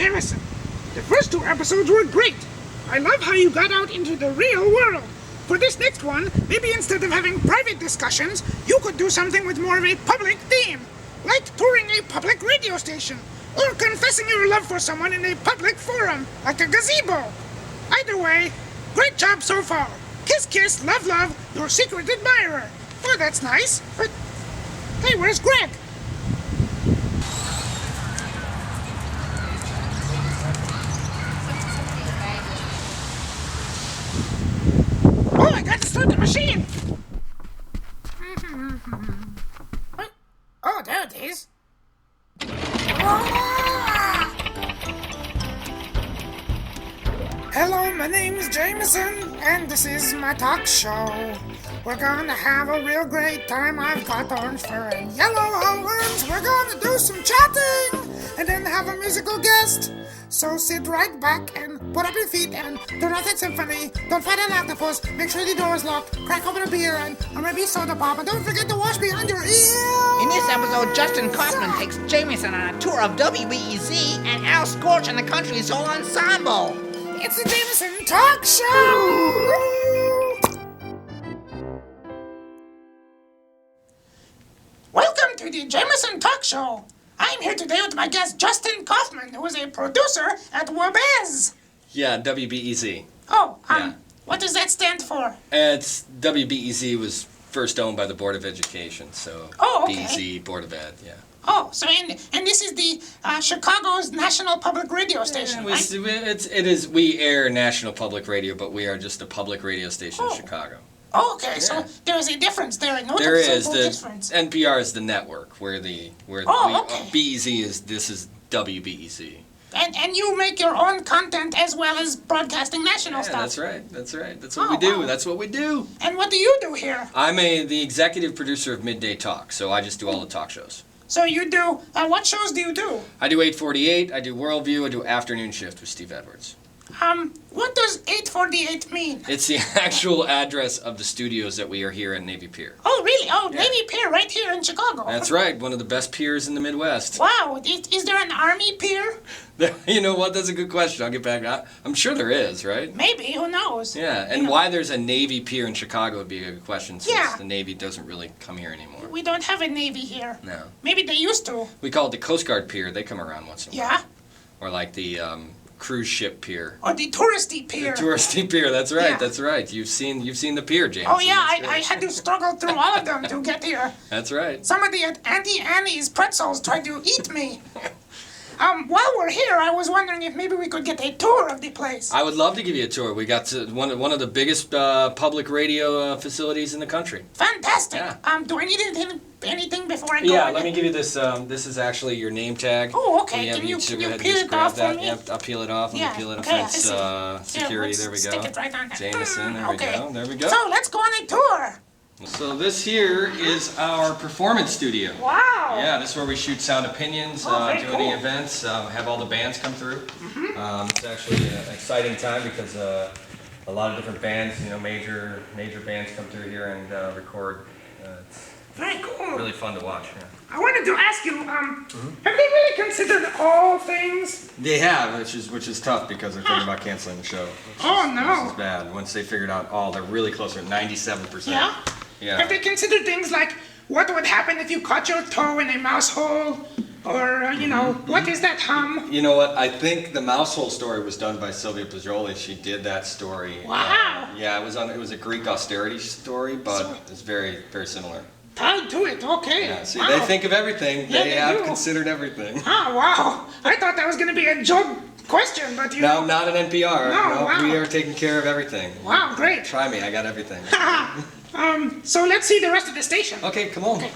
Jameson. The first 2 episodes were great. I love how you got out into the real world. For this next one, maybe instead of having private discussions, you could do something with more of a public theme. Like touring a public radio station, or confessing your love for someone in a public forum, like a gazebo. Either way, great job so far. Kiss, kiss, love, love, your secret admirer. Oh, that's nice, but... Hey, where's Greg? Oh, I got to start the machine! Oh, there it is. Hello, my name is Jameson, and this is my talk show. We're gonna have a real great time. I've got orange fur and yellow horns. We're gonna do some chatting, and then have a musical guest. So sit right back and put up your feet and do not hit symphony. Don't fight an octopus. Make sure the door is locked. Crack open a beer and or maybe soda pop. And don't forget to wash behind your ear. In this episode, Justin Kaufmann takes Jameson on a tour of WBEZ and Al Scorch and the country's whole ensemble. It's the Jameson Talk Show! Welcome to the Jameson Talk Show. I'm here today with my guest Justin Kaufmann, who is a producer at WBEZ. Yeah, WBEZ. Oh, Yeah. What does that stand for? It's WBEZ was first owned by the Board of Education, so Oh, okay. BEZ, Board of Ed, yeah. Oh, so and this is the Chicago's national public radio station, right? We air national public radio, but we are just a public radio station in Chicago. Oh, okay, Yeah. so there is a difference there, a There is noticeable the difference. NPR is the network where okay. BEZ is WBEZ. And you make your own content as well as broadcasting national Yeah, stuff. that's right. That's what we do. Wow. That's what we do. And what do you do here? I'm the executive producer of Midday Talk, so I just do all the talk shows. So you do, what shows do you do? I do 848, I do Worldview, I do Afternoon Shift with Steve Edwards. What does 848 mean? It's the actual address of the studios that we are here at Navy Pier. Oh, really? Oh, Yeah. Navy Pier right here in Chicago. That's right, one of the best piers in the Midwest. Wow, is there an Army pier? You know what, that's a good question. I'll get back. I'm sure there is, right? Maybe, who knows? Yeah, and why there's a Navy Pier in Chicago would be a good question since Yeah. the Navy doesn't really come here anymore. We don't have a Navy here. No. Maybe they used to. We call it the Coast Guard Pier. They come around once in a while. Yeah? Or like the cruise ship pier. Or the touristy pier. The touristy pier, that's right, Yeah. that's right. You've seen the pier, James. Oh yeah, I had to struggle through all of them to get here. That's right. Somebody at Auntie Annie's Pretzels tried to eat me. While we're here, I was wondering if maybe we could get a tour of the place. I would love to give you a tour. We got one of the biggest public radio facilities in the country. Fantastic. Yeah. Do I need anything before I go? Yeah, in? let me give you this. This is actually your name tag. Oh, okay. Yeah, Can you go peel ahead and it just grab off for that. me? Yep, I'll peel it off. Let Yeah, me peel it off. okay, I That's see. security. Here, There we let's go. stick it right on there. Jameson. There Okay. we go. There we go. So let's go on a tour. So this here is our performance studio. Wow. Yeah, this is where we shoot Sound Opinions, very do any cool. events, have all the bands come through. It's actually an exciting time because a lot of different bands, major bands come through here and record. It's Very cool. really fun to watch. Yeah. I wanted to ask you, have they really considered all things? They have, which is tough because they're thinking about canceling the show. Oh, no. This is bad. Once they figured out all, they're really close. They're 97%. Yeah? Yeah. Have they considered things like what would happen if you caught your toe in a mouse hole? Or, what is that hum? You know what? I think the mouse hole story was done by Sylvia Poggioli. She did that story. Wow. Yeah, it was a Greek austerity story, but So- it's very, very similar. Tied to it, okay. Yeah, see, Wow. they think of everything. Yeah, they they have do. considered everything. Oh, wow. I thought that was going to be a joke question, but you No, not an NPR. No, wow. We are taking care of everything. Wow, great. Try me, I got everything. So let's see the rest of the station. Okay, come on. Okay.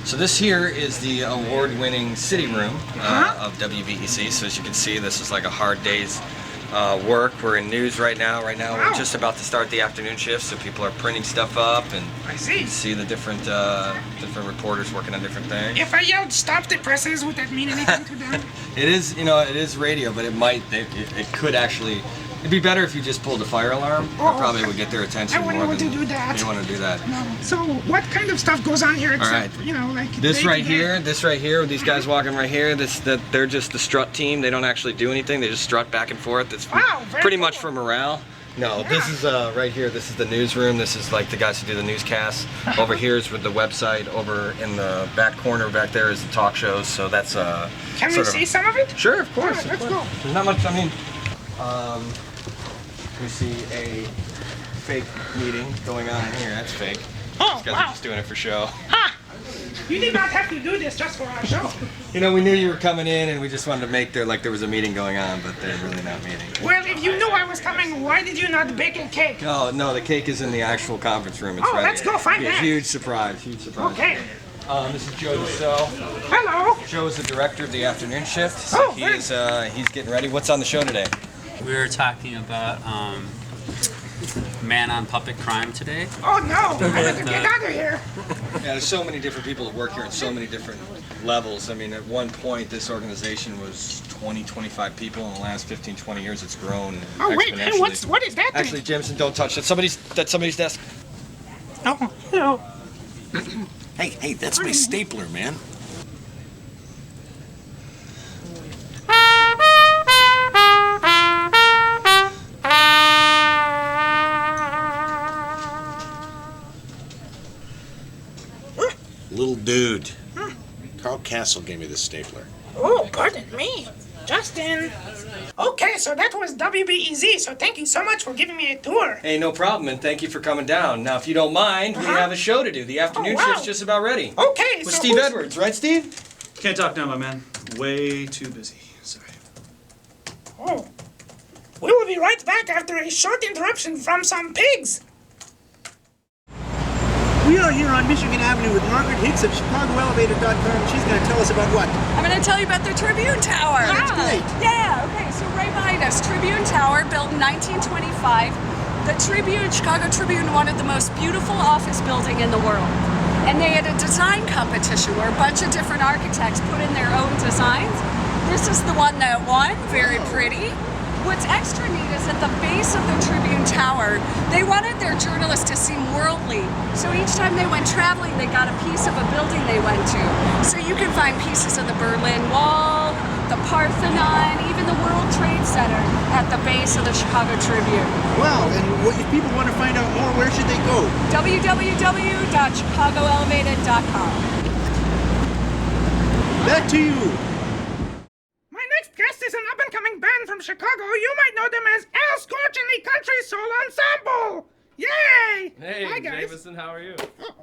So this here is the award-winning sitting room of WBEZ. So as you can see, this is like a hard day's work. We're in news right now. Right now, Wow. we're just about to start the afternoon shift, so people are printing stuff up and I see. see the different reporters working on different things. If I yelled stop the presses, would that mean anything to them? It is, it is radio, but it could actually It'd be better if you just pulled the fire alarm. That probably would get their attention I wouldn't more want than to do that. you want to do that. No. So what kind of stuff goes on here except, right. you know, like This right day-to-day? here, these guys walking right here, they're just the strut team. They don't actually do anything. They just strut back and forth. It's Wow, very pretty cool. much for morale. No, Yeah. this is right here. This is the newsroom. This is like the guys who do the newscasts. Over here is with the website. Over in the back corner back there is the talk shows. So that's Can we sort of- see some of it? Sure, of course. Yeah, let's of course. go. There's not much. I mean, we see a fake meeting going on in here. That's fake. Oh, These guys wow. are just doing it for show. Ha! You did not have to do this just for our show. You know, we knew you were coming in, and we just wanted to make there was a meeting going on, but they're really not meeting. Well, if you knew I was coming, why did you not bake a cake? Oh no, the cake is in the actual conference room. It's Oh, right let's here. go find Yeah, that. Huge surprise. Huge surprise. Okay. This is Joe Deso. Hello. Joe is the director of the afternoon shift. So Oh, he's getting ready. What's on the show today? We were talking about man on puppet crime today. Oh no, I better get out of here. Yeah, there's so many different people that work here on so many different levels. I mean, at one point, this organization was 20, 25 people. In the last 15, 20 years, it's grown Oh wait, hey, exponentially. what is that thing? Actually, Jameson, don't touch it. That's somebody's desk. Oh, hello. Hey, that's my stapler, man. Little dude. Carl Castle gave me this stapler. Oh, pardon me. Justin. Okay, so that was WBEZ, so thank you so much for giving me a tour. Hey, no problem, and thank you for coming down. Now, if you don't mind, we have a show to do. The afternoon wow. shift's just about ready. Okay, With so Steve Edwards, right, Steve? Can't talk now, my man. Way too busy. Sorry. Oh. We will be right back after a short interruption from some pigs. We are here on Michigan Avenue with Margaret Hicks of ChicagoElevator.com. She's going to tell us about what? I'm going to tell you about the Tribune Tower. That's great. Yeah, okay, so right behind us, Tribune Tower, built in 1925. The Tribune, Chicago Tribune, wanted the most beautiful office building in the world. And they had a design competition where a bunch of different architects put in their own designs. This is the one that won, very pretty. What's extra neat is at the base of the Tribune Tower, they wanted their journalists to seem worldly. So each time they went traveling, they got a piece of a building they went to. So you can find pieces of the Berlin Wall, the Parthenon, even the World Trade Center at the base of the Chicago Tribune. Wow, and if people want to find out more, where should they go? www.chicagoelevated.com. Back to you. My next guest is an up-and-coming band from Chicago. You might know them as Scorch and the Country Soul Ensemble. Yay! Hey, Hi, guys. Jameson, how are you? Oh.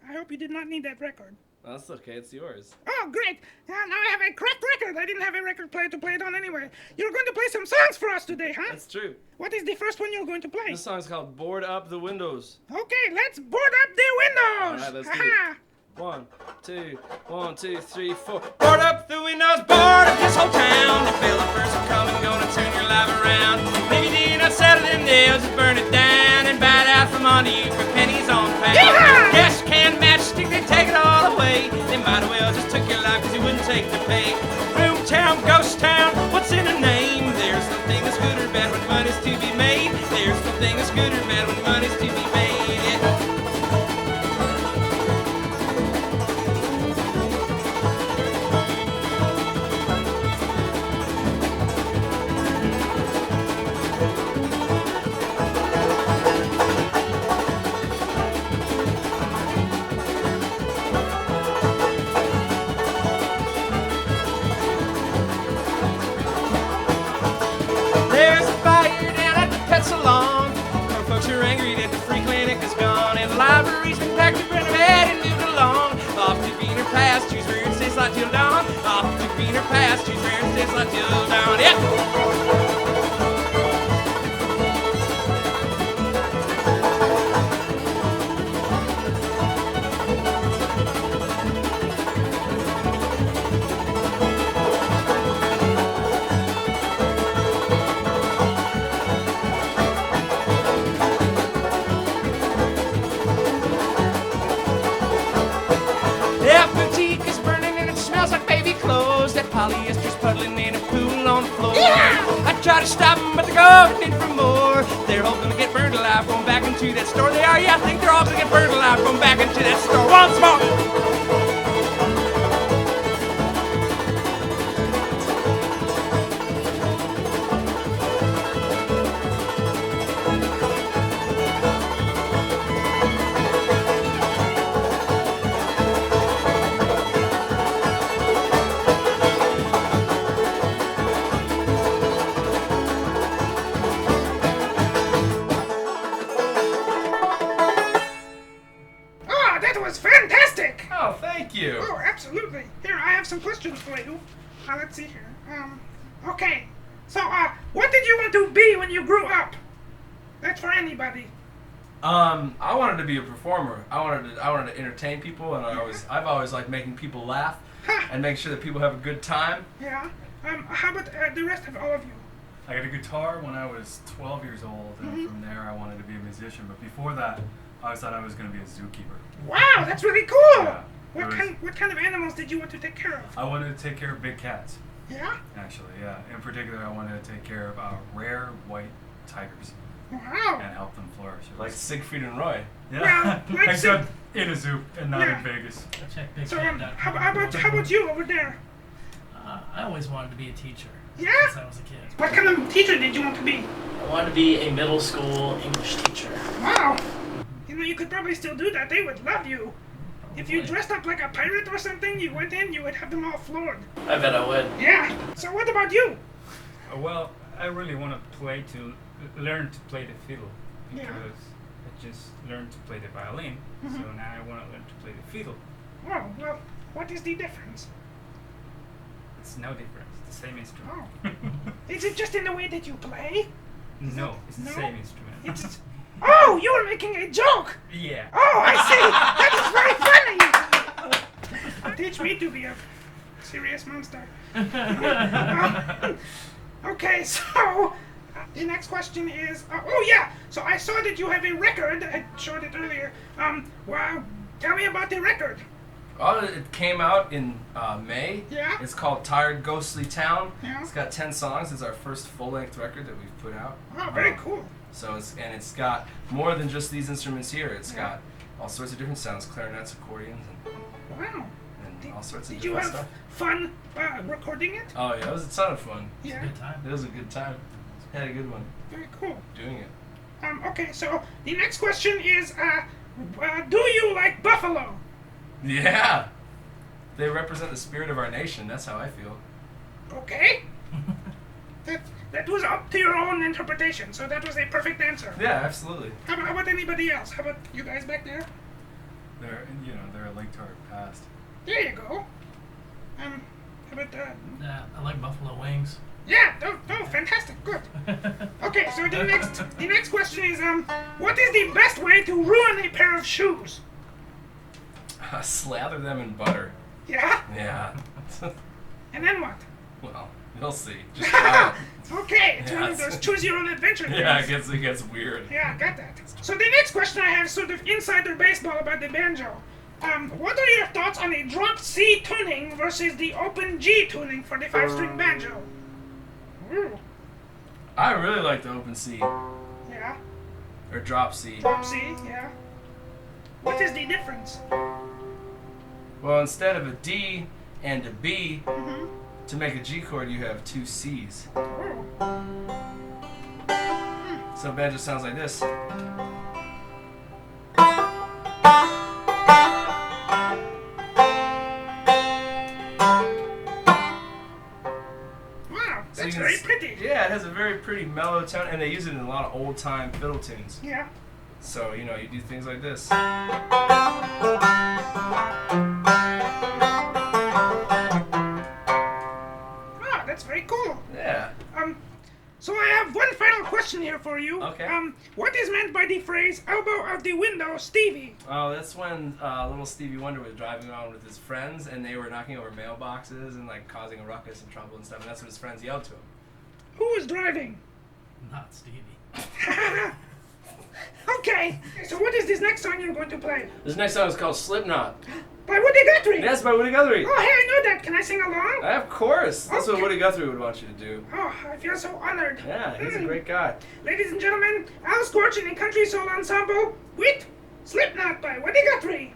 I hope you did not need that record. Oh, that's okay, it's yours. Oh, great. Now I have a cracked record. I didn't have a record player to play it on anyway. You're going to play some songs for us today, huh? That's true. What is the first one you're going to play? This song's called Board Up the Windows. Okay, let's board up the windows. All right, let's do Ha-ha. 1, 2, 1, 2, 3, 4. Board up the windows, board up this whole town. The builders are coming, gonna turn your life around. Maybe you not settle them nails, just burn it down and bite out from under you for pennies on pound. Yeehaw! Gas can matchstick, they take it all away. They might as well just took your life because you wouldn't take the pay. Boomtown, ghost town, what's in a name? There's nothing that's good or bad when money's to be made. There's nothing that's good or bad when money's to be made. Yeah. There's a fire down at the pet salon. Some folks are angry that the free clinic is gone. And the library's been packed up, renovated and moved along. Off to greener pastures where it stays like till dawn. Off to greener pastures where it stays like till dawn. Yeah. Yeah, boutique is burning and it smells like baby clothes. That polyester's puddling in a pool on the floor. Yeah! I try to stop them, but they're going in for more. They're all gonna get burned alive, going back into that store. They are, yeah, I think they're all gonna get burned alive, going back into that store once more. Oh, that was fantastic! Oh, thank you. Oh, absolutely. Here, I have some questions for you. Let's see here. Okay. So, what did you want to be when you grew up? That's for anybody. I wanted to be a performer. I wanted to entertain people, and I've always liked making people laugh and make sure that people have a good time. Yeah. How about the rest of all of you? I got a guitar when I was 12 years old, and from there I wanted to be a musician. But before that, I always thought I was going to be a zookeeper. Wow, that's really cool! Yeah, What kind of animals did you want to take care of? I wanted to take care of big cats. Yeah? Actually, yeah. In particular, I wanted to take care of rare white tigers Wow. and help them flourish. It Like was- Siegfried and Roy. yeah. Well, like Except in a zoo and not Yeah. in Vegas. So, how about you over there? I always wanted to be a teacher Yeah? since I was a kid. What kind of teacher did you want to be? I wanted to be a middle school English teacher. Wow. You know, you could probably still do that. They would love you. If you Probably. dressed up like a pirate or something, you went in, you would have them all floored. I bet I would. Yeah. So what about you? Well, I really want to learn to play the fiddle Yeah. because I just learned to play the violin. So now I want to learn to play the fiddle. Oh, well, what is the difference? It's no different. It's the same instrument. Oh. Is it just in the way that you play? No, it's the No? same instrument. It's... Oh, you were making a joke! Yeah. Oh, I see! That is very funny! Teach me to be a serious monster. Okay, so the next question is... oh, yeah! So I saw that you have a record. I showed it earlier. Well, tell me about the record. Oh, it came out in May. Yeah? It's called Tired Ghostly Town. Yeah. It's got 10 songs. It's our first full-length record that we've put out. Oh, very cool. So it's got more than just these instruments here. It's got all sorts of different sounds, clarinets, accordions, Wow. and all sorts of Did you different have stuff. fun recording it? Oh yeah, it was a ton of fun. Yeah. Good time. It was a good time. Had a good one Very cool. doing it. Okay, so the next question is, do you like buffalo? Yeah. They represent the spirit of our nation. That's how I feel. Okay. That was up to your own interpretation, so that was a perfect answer. Yeah, absolutely. How about anybody else? How about you guys back there? They're a link to our past. There you go. How about Yeah, I like buffalo wings. yeah, no, fantastic, good. Okay, so the next question is, what is the best way to ruin a pair of shoes? Slather them in butter. Yeah? Yeah. And then what? Well, you'll see. Just try it. Okay, it's Yeah, one of those choose your own adventure things. Yeah, it gets weird. Yeah, I got that. So the next question I have is sort of insider baseball about the banjo. What are your thoughts on a drop C tuning versus the open G tuning for the 5-string banjo? Ooh. I really like the open C Yeah. or drop C. Drop C, yeah. What is the difference? Well, instead of a D and a B, Mm-hmm. to make a G chord, you have 2 C's. Ooh. So banjo sounds like this. Wow, So that's you can very s- pretty. Yeah, it has a very pretty mellow tone, and they use it in a lot of old-time fiddle tunes. Yeah. So, you know, you do things like this. Wow, that's very cool. Yeah. So I have one final question here for you. Okay. What is meant by the phrase elbow out the window, Stevie? Oh, that's when little Stevie Wonder was driving around with his friends, and they were knocking over mailboxes and, like, causing a ruckus and trouble and stuff, and that's what his friends yelled to him. Who is driving? Not Stevie. Okay, so what is this next song you're going to play? This next song is called Slipknot. By Woody Guthrie. Yes, by Woody Guthrie. Oh, hey, I know that. Can I sing along? Of course. That's what Okay. Woody Guthrie would want you to do. Oh, I feel so honored. Yeah, he's a great guy. Ladies and gentlemen, Al Scorch and the Country Soul Ensemble with Slipknot by Woody Guthrie.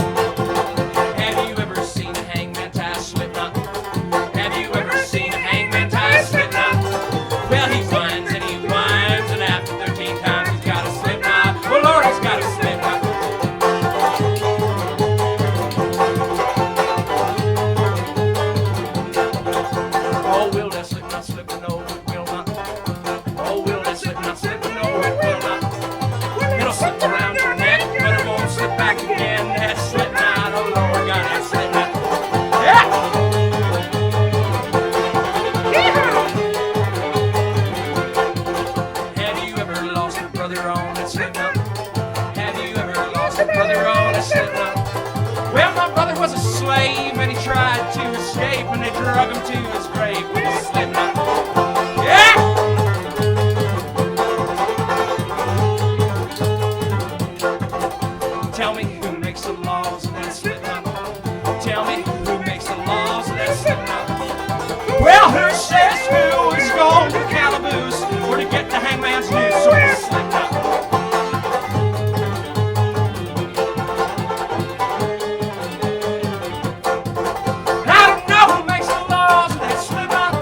Have you ever seen a hangman tie a Slipknot? Have you ever seen a hangman tie a Slipknot? Well, he whines and after 13 times he's got a Slipknot. Oh Lord, he's got a Slipknot. Oh, will that Slipknot slip? No, it will not. Oh, will that Slipknot slip? No, it will not. It'll slip around your neck, but it won't slip back again. That Slipknot, oh Lord, God, that Slipknot. Have you ever lost a brother on a Slipknot? Have you ever lost a brother on a Slipknot? Well, my brother was a slave and he tried to escape and they drug him to his grave with a Slipknot. Yeah! Tell me who makes the laws of that Slipknot? Tell me who makes the laws of that Slipknot? Well, who says who is going to calaboose or to get the hangman's noose or the Slipknot? I don't know who makes the laws of that Slipknot.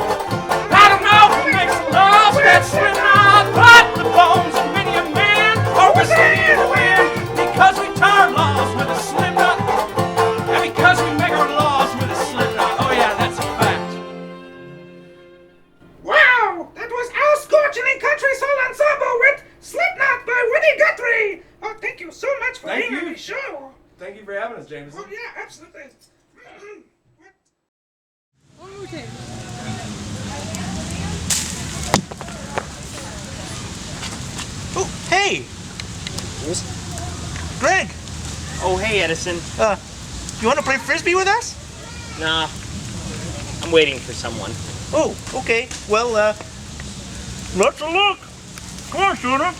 I don't know who makes the laws of that Slipknot. But the bones of many a man are whistling in the wind because we tie our laws with a Slipknot. And because we make our laws with a Slipknot. Oh yeah, that's a fact. Wow, that was Al Scorch and the Country Soul Ensemble with Slipknot by Woody Guthrie. Oh, thank you so much for Thank being on you. the show. Thank you for having us, Jameson. Oh, yeah, absolutely. Okay. Oh, hey! Greg! Oh, hey, Edison. You want to play frisbee with us? Nah, I'm waiting for someone. Oh, okay. Well, let's look. Come on, Shooter.